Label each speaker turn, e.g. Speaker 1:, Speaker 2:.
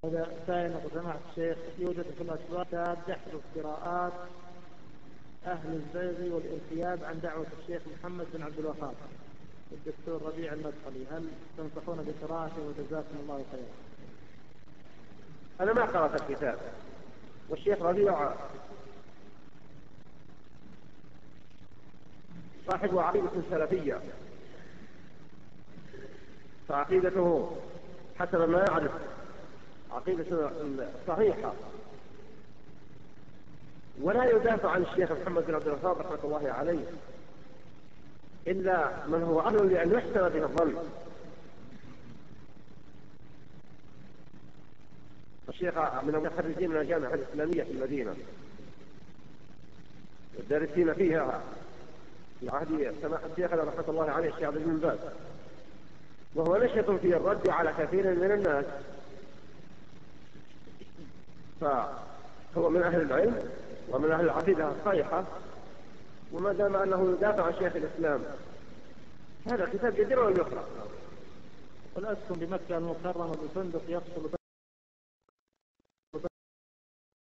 Speaker 1: هذا سائل يقول: سماحة الشيخ، يوجد في الأسواق كتاب يحرص قراءات أهل الزيغ والارتياب عن دعوة الشيخ محمد بن عبد الوهاب والدكتور ربيع المدخلي، هل تنصحون بقراءته وجزاكم الله خيرا؟
Speaker 2: أنا ما قرأت الكتاب، والشيخ ربيع صاحب عقيدة سلفية، فعقيدته حسب ما يعرف عقيدة صحيحة، ولا يدافع عن الشيخ محمد بن عبد الوهاب رحمة الله عليه إلا من هو أهل لأن يحسن به الظن. الشيخ من المخرجين من الجامعة الإسلامية في المدينة، والدارسين فيها في عهد سماحة شيخنا رحمة الله عليه الشيخ عبد بن باز، وهو نشط في الرد على كثير من الناس، فهو من أهل العلم ومن أهل العقيدة الصحيحة، وما دام أنه يدافع عن شيخ الإسلام هذا كتاب جدير ويقرأ.
Speaker 1: قل: أسكن بمكة المكرمة بفندق يفصل